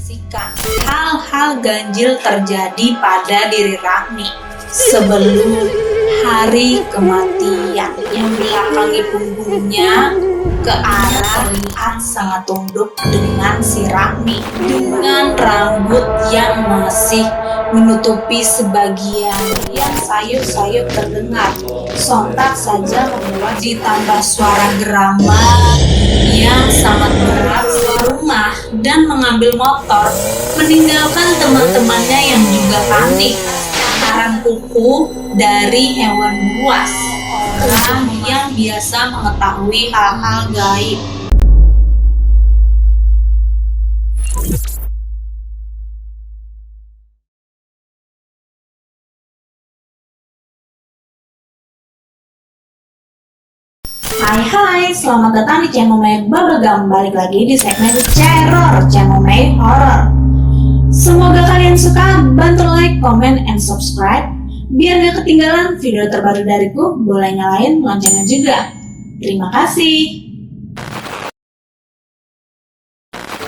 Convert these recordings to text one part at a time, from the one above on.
menyaksikan hal-hal ganjil terjadi pada diri Rahmi sebelum hari kematian. Yang belakangi punggungnya ke arah terlihat sangat tunduk dengan si Rahmi, dengan rambut yang masih menutupi sebagian yang sayup-sayup terdengar. Sontak saja membuat ditambah suara geramak yang sangat berat rumah dan mengambil motor, meninggalkan teman-temannya yang juga panik. Arang kuku dari hewan buas, orang yang biasa mengetahui hal-hal gaib. Hai, selamat datang di channel May Bubblegum. Balik lagi di segmen Terror, channel May Horror. Semoga kalian suka, bantu like, comment, and subscribe biar gak ketinggalan video terbaru dariku. Boleh nyalain loncengnya juga. Terima kasih.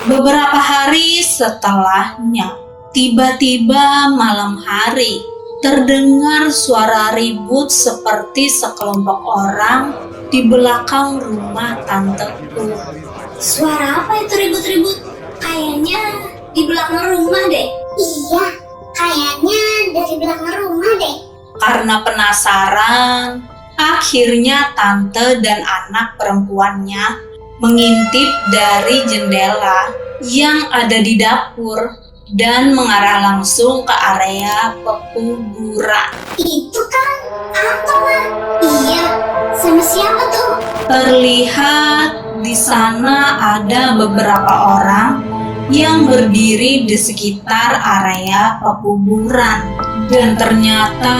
Beberapa hari setelahnya, tiba-tiba malam hari, terdengar suara ribut seperti sekelompok orang di belakang rumah tanteku. Suara apa itu ribut-ribut? Kayaknya di belakang rumah deh. Iya, kayaknya dari belakang rumah deh. Karena penasaran, akhirnya tante dan anak perempuannya mengintip dari jendela yang ada di dapur dan mengarah langsung ke area pekuburan. Itu kan apa, Ma? Iya, sama siapa tuh? Terlihat di sana ada beberapa orang yang berdiri di sekitar area pekuburan, dan ternyata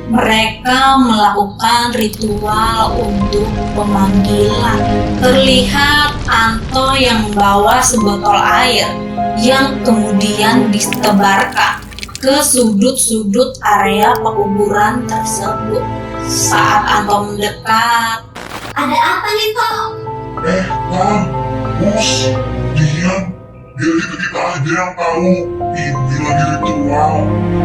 mereka melakukan ritual untuk pemanggilan. Terlihat Anto yang membawa sebotol air yang kemudian ditebarkan ke sudut-sudut area pekuburan tersebut. Saat Anto mendekat, Ada apa nih, Kok? Bang, bos, diam. Biar kita aja yang tahu. Ini lagi ritual.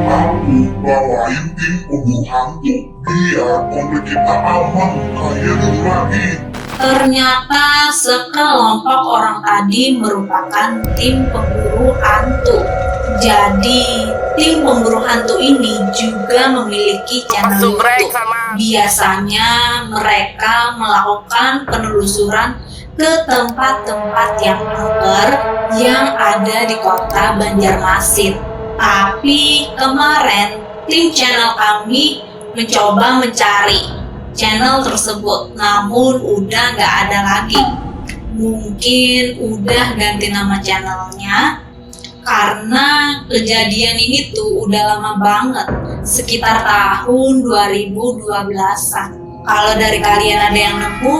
Aku bawain tim pemburu hantu. Biar komplek kita aman kayak dulu lagi. ternyata sekelompok orang tadi merupakan tim pemburu hantu. Jadi, tim pemburu hantu ini juga memiliki channel YouTube. Biasanya mereka melakukan penelusuran ke tempat-tempat yang angker yang ada di kota Banjarmasin. Tapi kemarin tim channel kami mencoba mencari channel tersebut, namun udah nggak ada lagi. Mungkin udah ganti nama channelnya karena kejadian ini tuh udah lama banget, sekitar tahun 2012-an. Kalau dari kalian ada yang nemu,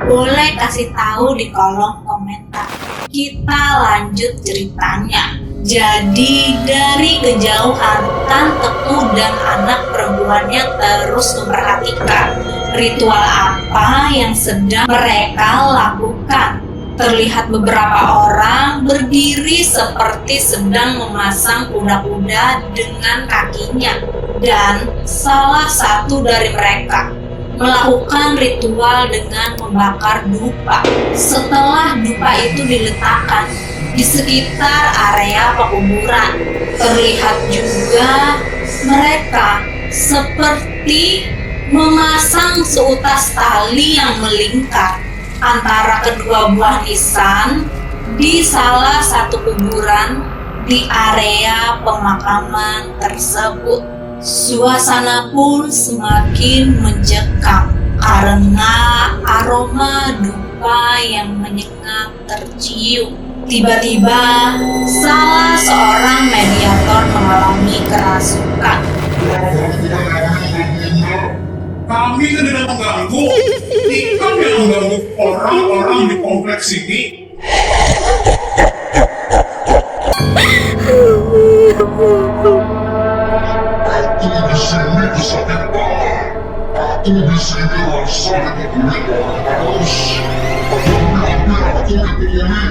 boleh kasih tahu di kolom komentar. Kita lanjut ceritanya. Jadi dari kejauhan, tanteku dan anak perempuannya terus memperhatikan ritual apa yang sedang mereka lakukan. Terlihat beberapa orang berdiri seperti sedang memasang kuda-kuda dengan kakinya, dan salah satu dari mereka melakukan ritual dengan membakar dupa. Setelah dupa itu diletakkan di sekitar area pekuburan, terlihat juga mereka seperti memasang seutas tali yang melingkar antara kedua buah nisan di salah satu kuburan di area pemakaman tersebut. Suasana pun semakin mencekam karena aroma dupa yang menyengat tercium. Tiba-tiba salah seorang mediator mengalami kerasukan. Kami kan tidak mengganggu. Ikan yang mengganggu orang-orang di kompleks ini. Aku di sini kesakitan. Aku di sini rasanya dibuli orang terus. Tapi hampir aku dipukuli.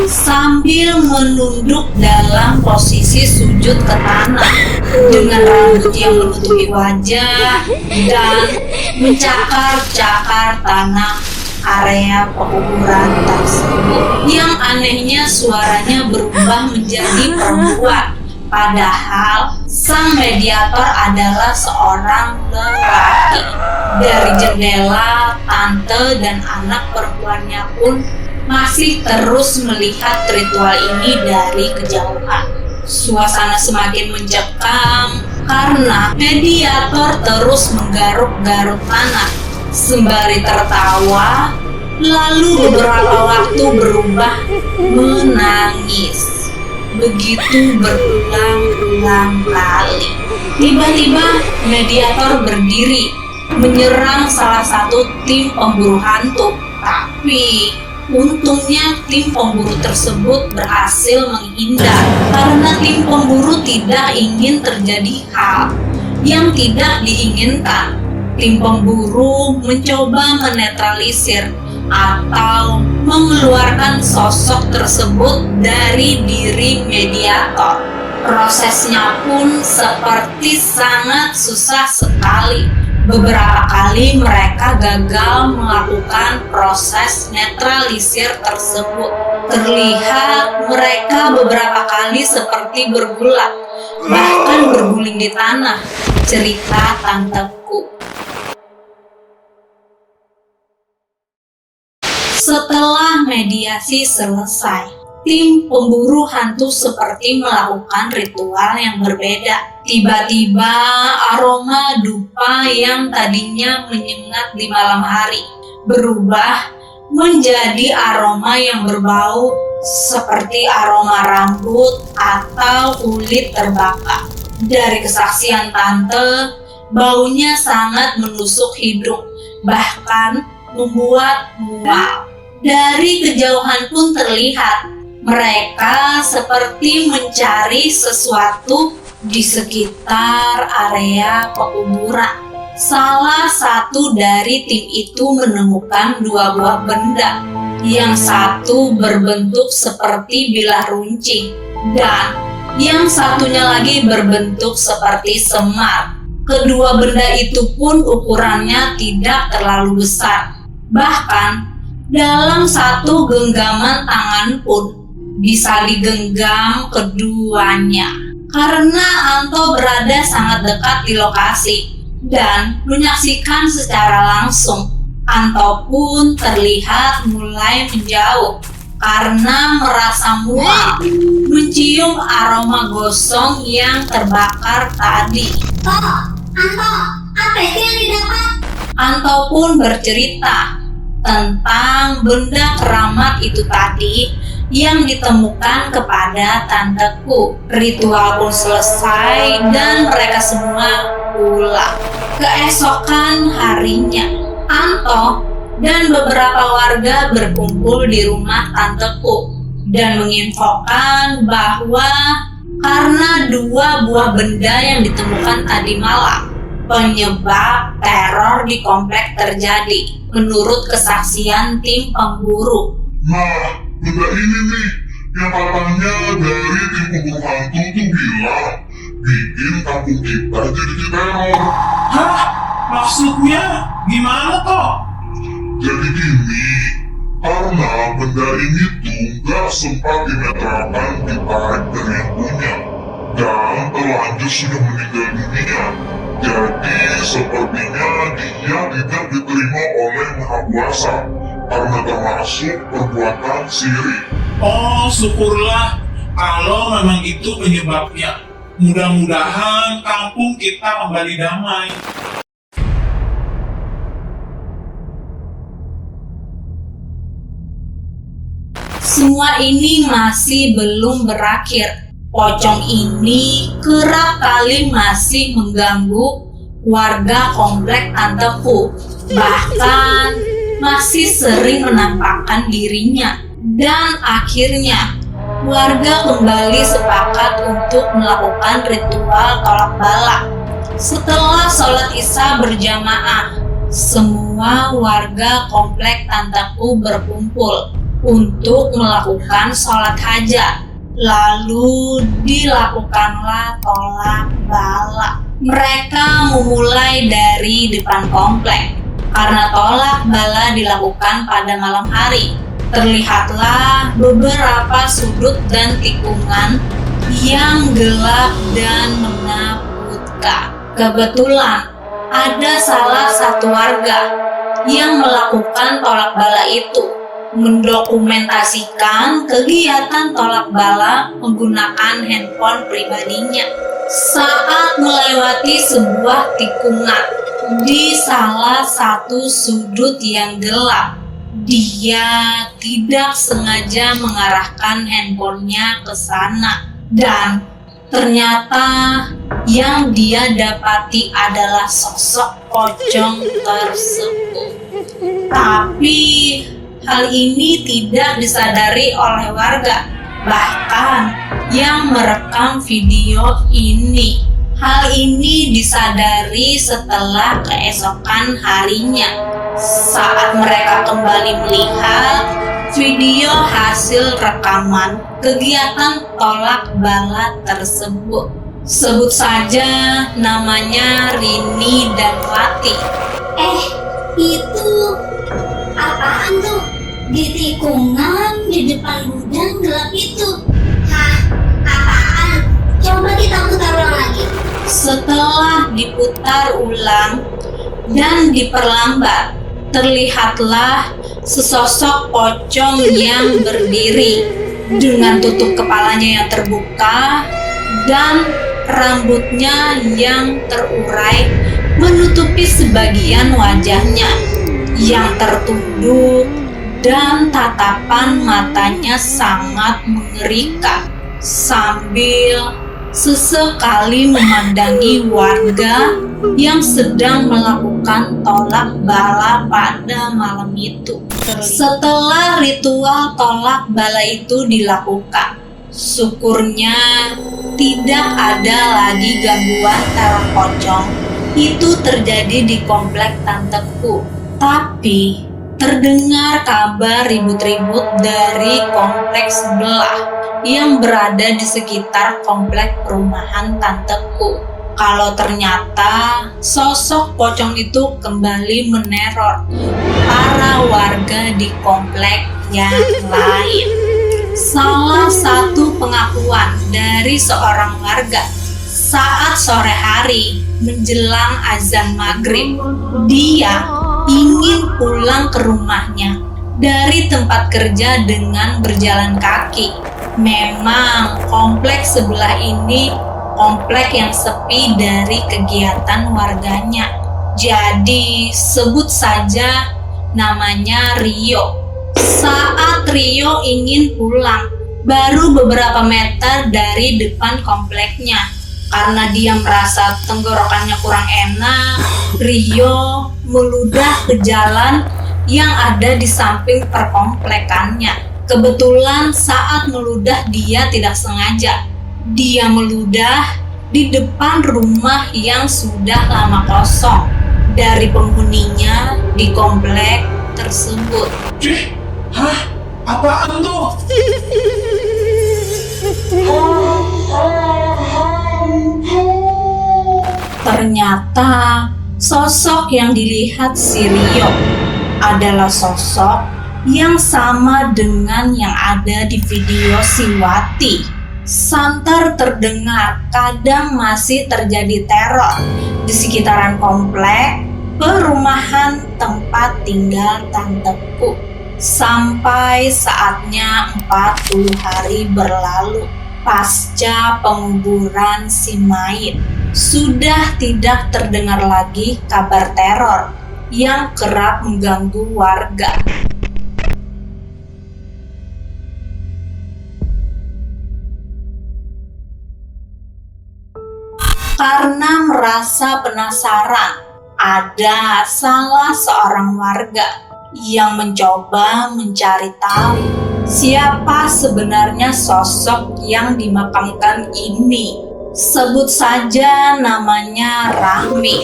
sambil menunduk dalam posisi sujud ke tanah dengan rambut yang menutupi wajah dan mencakar-cakar tanah area pekuburan tersebut. Yang anehnya suaranya berubah menjadi perempuan, padahal sang mediator adalah seorang lelaki. Dari jendela, tante dan anak perempuannya pun masih terus melihat ritual ini dari kejauhan. Suasana semakin mencekam karena mediator terus menggaruk-garuk tanah sembari tertawa, lalu beberapa waktu berubah menangis. Begitu berulang-ulang kali. Tiba-tiba mediator berdiri menyerang salah satu tim pemburu hantu. Tapi untungnya tim pemburu tersebut berhasil menghindar karena tim pemburu tidak ingin terjadi hal yang tidak diinginkan. Tim pemburu mencoba menetralisir atau mengeluarkan sosok tersebut dari diri mediator. Prosesnya pun seperti sangat susah sekali. Beberapa kali mereka gagal melakukan proses netralisir tersebut. Terlihat mereka beberapa kali seperti bergulat, bahkan berguling di tanah. Cerita tanteku. Setelah mediasi selesai, tim pemburu hantu seperti melakukan ritual yang berbeda. Tiba-tiba aroma dupa yang tadinya menyengat di malam hari berubah menjadi aroma yang berbau seperti aroma rambut atau kulit terbakar. Dari kesaksian tante, baunya sangat menusuk hidung, bahkan membuat mual. Dari kejauhan pun terlihat mereka seperti mencari sesuatu di sekitar area pekuburan. Salah satu dari tim itu menemukan dua buah benda. Yang satu berbentuk seperti bilah runcing dan yang satunya lagi berbentuk seperti semar. Kedua benda itu pun ukurannya tidak terlalu besar. Bahkan dalam satu genggaman tangan pun bisa digenggam keduanya. Karena Anto berada sangat dekat di lokasi dan menyaksikan secara langsung, Anto pun terlihat mulai menjauh karena merasa mual mencium aroma gosong yang terbakar tadi. Anto, apa itu yang didapat? Anto pun bercerita tentang benda keramat itu tadi yang ditemukan kepada tanteku. Ritual pun selesai dan mereka semua pulang. Keesokan harinya, Anto dan beberapa warga berkumpul di rumah tanteku dan menginfokan bahwa karena dua buah benda yang ditemukan tadi malam, penyebab teror di komplek terjadi menurut kesaksian tim pemburu. Nah, benda ini nih yang katanya dari tim pemburu hantu tuh bilang bikin kampung kita jadi diteror. Hah? Maksudnya gimana toh? Jadi gini, karena benda ini tuh gak sempat dimetrakan ditarik dari yang punya dan terlanjur sudah meninggal dunia. Jadi sepertinya dia tidak diterima oleh Maha Kuasa karena termasuk perbuatan syirik. Oh, syukurlah kalau memang itu penyebabnya. Mudah-mudahan kampung kita kembali damai. Semua ini masih belum berakhir. Pocong ini kerap kali masih mengganggu warga komplek tanteku. Bahkan masih sering menampakkan dirinya. Dan akhirnya warga kembali sepakat untuk melakukan ritual tolak bala. Setelah sholat isya berjamaah, semua warga komplek tanteku berkumpul. untuk melakukan sholat hajat. Lalu dilakukanlah tolak bala. Mereka memulai dari depan komplek. Karena tolak bala dilakukan pada malam hari, terlihatlah beberapa sudut dan tikungan yang gelap dan menakutkan. Kebetulan ada salah satu warga yang melakukan tolak bala itu, mendokumentasikan kegiatan tolak bala menggunakan handphone pribadinya. Saat melewati sebuah tikungan di salah satu sudut yang gelap, dia tidak sengaja mengarahkan handphonenya ke sana, dan ternyata yang dia dapati adalah sosok pocong tersebut. Tapi hal ini tidak disadari oleh warga, bahkan yang merekam video ini. Hal ini disadari setelah keesokan harinya, saat mereka kembali melihat video hasil rekaman kegiatan tolak bala tersebut. Sebut saja namanya Rini dan Wati. Itu apaan tuh? Di tikungan di depan gudang gelap itu. Hah? Apaan? Coba kita putar ulang lagi. Setelah diputar ulang dan diperlambat, terlihatlah sesosok pocong yang berdiri dengan tutup kepalanya yang terbuka dan rambutnya yang terurai menutupi sebagian wajahnya yang tertunduk, dan tatapan matanya sangat mengerikan sambil sesekali memandangi warga yang sedang melakukan tolak bala pada malam itu. Setelah ritual tolak bala itu dilakukan, syukurnya tidak ada lagi gangguan teror pocong itu terjadi di komplek tanteku. Tapi terdengar kabar ribut-ribut dari kompleks sebelah yang berada di sekitar komplek perumahan tanteku. Kalau ternyata sosok pocong itu kembali meneror para warga di komplek yang lain. Salah satu pengakuan dari seorang warga saat sore hari menjelang azan maghrib, dia ingin pulang ke rumahnya dari tempat kerja dengan berjalan kaki. Memang komplek sebelah ini komplek yang sepi dari kegiatan warganya. Jadi sebut saja namanya Rio. Saat Rio ingin pulang, baru beberapa meter dari depan kompleknya, karena dia merasa tenggorokannya kurang enak, Rio meludah ke jalan yang ada di samping perkomplekannya. Kebetulan saat meludah dia tidak sengaja. Dia meludah di depan rumah yang sudah lama kosong dari penghuninya di komplek tersebut. Hah? Apaan tuh? Ternyata sosok yang dilihat si Rio adalah sosok yang sama dengan yang ada di video si Wati. Santer terdengar kadang masih terjadi teror di sekitaran komplek perumahan tempat tinggal tanteku. Sampai saatnya 40 hari berlalu pasca penguburan si mayit, sudah tidak terdengar lagi kabar teror yang kerap mengganggu warga. Karena merasa penasaran, ada salah seorang warga yang mencoba mencari tahu siapa sebenarnya sosok yang dimakamkan ini. Sebut saja namanya Rahmi.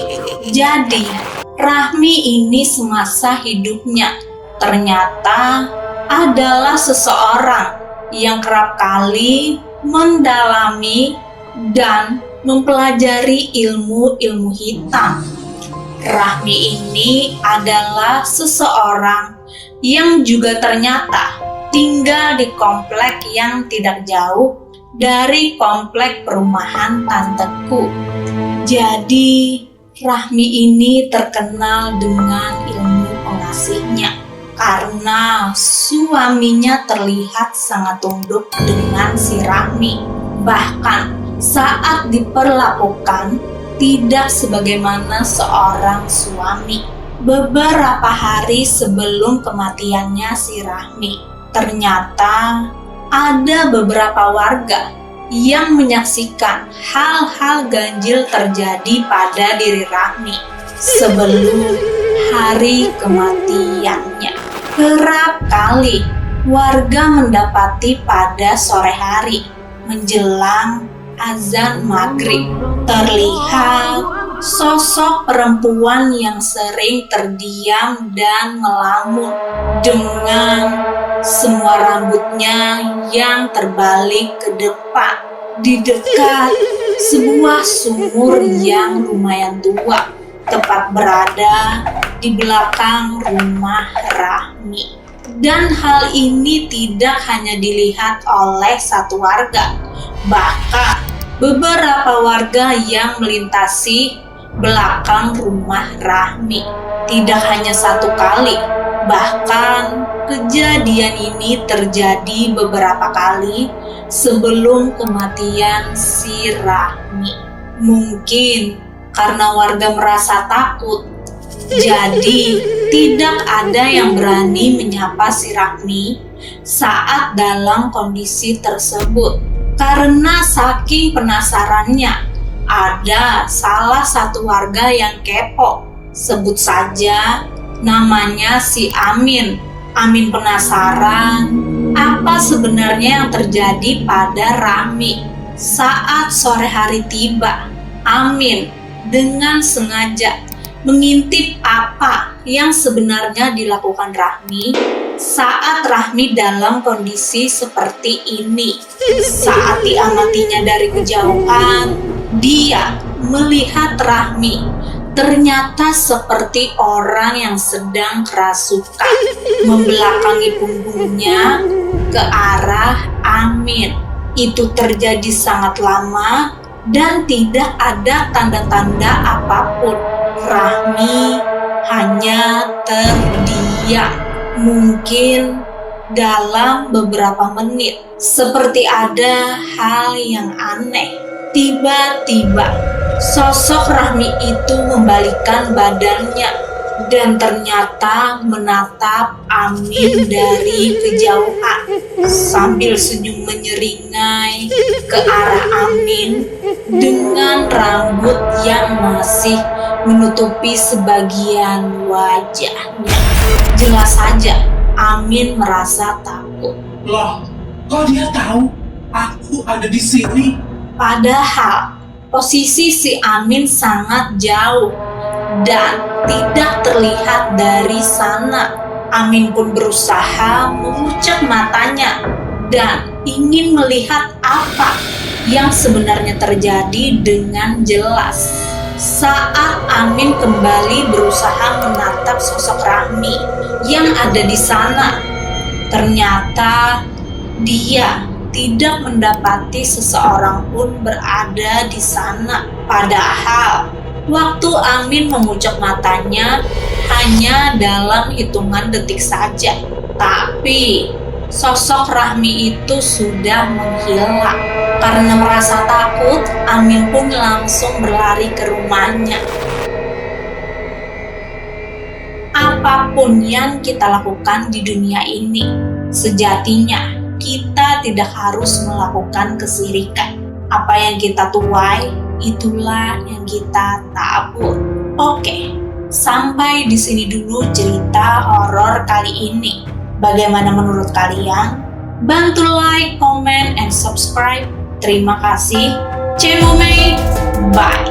Jadi, Rahmi ini semasa hidupnya ternyata adalah seseorang yang kerap kali mendalami dan mempelajari ilmu-ilmu hitam. Rahmi ini adalah seseorang yang juga ternyata tinggal di komplek yang tidak jauh dari komplek perumahan tanteku. Jadi, Rahmi ini terkenal dengan ilmu pengasihnya karena suaminya terlihat sangat tunduk dengan si Rahmi. Bahkan saat diperlakukan tidak sebagaimana seorang suami. Beberapa hari sebelum kematiannya si Rahmi, ternyata ada beberapa warga yang menyaksikan hal-hal ganjil terjadi pada diri Rahmi sebelum hari kematiannya. Kerap kali warga mendapati pada sore hari menjelang azan maghrib terlihat sosok perempuan yang sering terdiam dan melamun dengan semua rambutnya yang terbalik ke depan di dekat sebuah sumur yang lumayan tua, tepat berada di belakang rumah Rahmi. Dan hal ini tidak hanya dilihat oleh satu warga, bahkan beberapa warga yang melintasi belakang rumah Rahmi. Tidak hanya satu kali, bahkan kejadian ini terjadi beberapa kali sebelum kematian si Rahmi. Mungkin karena warga merasa takut, jadi tidak ada yang berani menyapa si Rahmi saat dalam kondisi tersebut. Karena saking penasarannya, ada salah satu warga yang kepo. Sebut saja namanya si Amin. Amin penasaran apa sebenarnya yang terjadi pada Rahmi. Saat sore hari tiba, Amin dengan sengaja mengintip apa yang sebenarnya dilakukan Rahmi saat Rahmi dalam kondisi seperti ini. Saat diamatinya dari kejauhan, dia melihat Rahmi ternyata seperti orang yang sedang kerasukan, membelakangi punggungnya ke arah Amin. Itu terjadi sangat lama dan tidak ada tanda-tanda apapun. Rahmi hanya terdiam, mungkin dalam beberapa menit, seperti ada hal yang aneh. Tiba-tiba sosok Rahmi itu membalikkan badannya dan ternyata menatap Amin dari kejauhan sambil senyum menyeringai ke arah Amin dengan rambut yang masih menutupi sebagian wajahnya. Jelas saja Amin merasa takut. Loh, kok dia tahu aku ada di sini? Padahal posisi si Amin sangat jauh dan tidak terlihat dari sana. Amin pun berusaha mengucap matanya dan ingin melihat apa yang sebenarnya terjadi dengan jelas. Saat Amin kembali berusaha menatap sosok Rahmi yang ada di sana, ternyata dia tidak mendapati seseorang pun berada di sana. Padahal waktu Amin mengucap matanya hanya dalam hitungan detik saja. Tapi sosok Rahmi itu sudah menghilang. Karena merasa takut, Amin pun langsung berlari ke rumahnya. Apapun yang kita lakukan di dunia ini, sejatinya kita tidak harus melakukan kesirikan. Apa yang kita tuai, itulah yang kita tabur. Oke, sampai di sini dulu cerita horor kali ini. Bagaimana menurut kalian? Bantu like, comment, and subscribe. Terima kasih. Cemomei, bye.